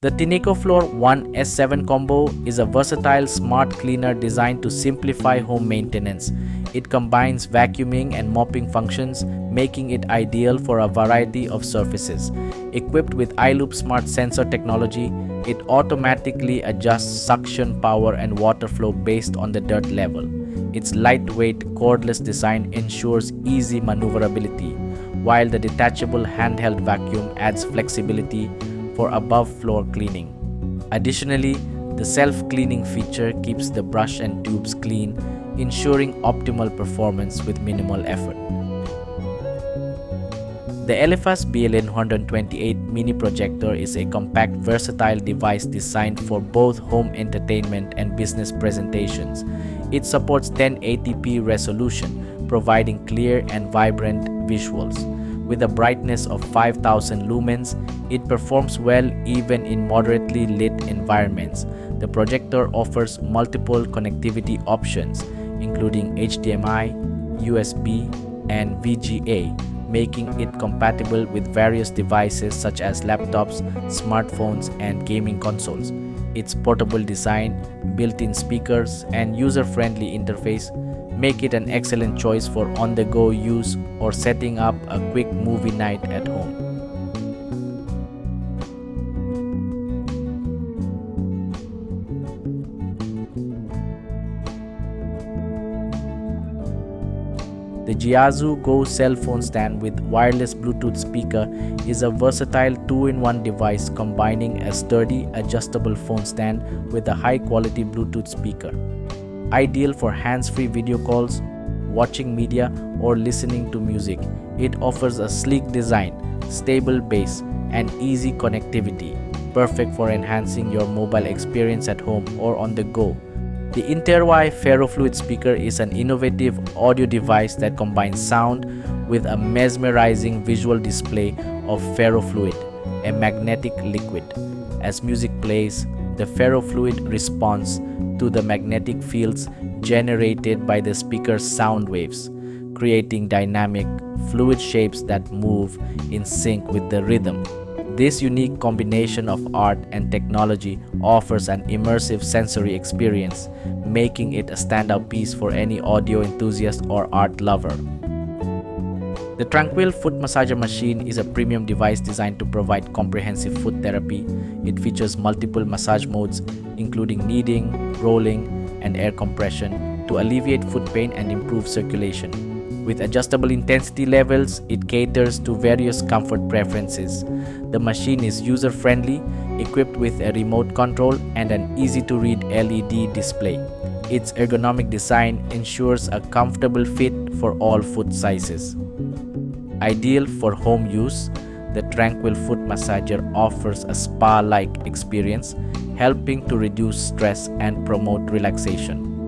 The TinecoFloor 1 S7 combo is a versatile smart cleaner designed to simplify home maintenance. It combines vacuuming and mopping functions, making it ideal for a variety of surfaces. Equipped with iLoop Smart Sensor technology, it automatically adjusts suction power and water flow based on the dirt level. Its lightweight, cordless design ensures easy maneuverability, while the detachable handheld vacuum adds flexibility for above-floor cleaning. Additionally, the self-cleaning feature keeps the brush and tubes clean, ensuring optimal performance with minimal effort. The Elephas BLN128 mini projector is a compact, versatile device designed for both home entertainment and business presentations. It supports 1080p resolution, providing clear and vibrant visuals. With a brightness of 5000 lumens, it performs well even in moderately lit environments. The projector offers multiple connectivity options, including HDMI, USB, and VGA, making it compatible with various devices such as laptops, smartphones, and gaming consoles. Its portable design, built-in speakers, and user-friendly interface make it an excellent choice for on-the-go use or setting up a quick movie night at home. The Jiazu Go cell phone stand with wireless Bluetooth speaker is a versatile 2-in-1 device combining a sturdy, adjustable phone stand with a high-quality Bluetooth speaker. Ideal for hands-free video calls, watching media, or listening to music, it offers a sleek design, stable base, and easy connectivity, perfect for enhancing your mobile experience at home or on the go. The Interwi Ferrofluid speaker is an innovative audio device that combines sound with a mesmerizing visual display of ferrofluid, a magnetic liquid. As music plays, the ferrofluid responds to the magnetic fields generated by the speaker's sound waves, creating dynamic, fluid shapes that move in sync with the rhythm. This unique combination of art and technology offers an immersive sensory experience, making it a standout piece for any audio enthusiast or art lover. The Tranquil Foot Massager Machine is a premium device designed to provide comprehensive foot therapy. It features multiple massage modes, including kneading, rolling, and air compression, to alleviate foot pain and improve circulation. With adjustable intensity levels, it caters to various comfort preferences. The machine is user-friendly, equipped with a remote control and an easy-to-read LED display. Its ergonomic design ensures a comfortable fit for all foot sizes. Ideal for home use, the Tranquil Foot Massager offers a spa-like experience, helping to reduce stress and promote relaxation.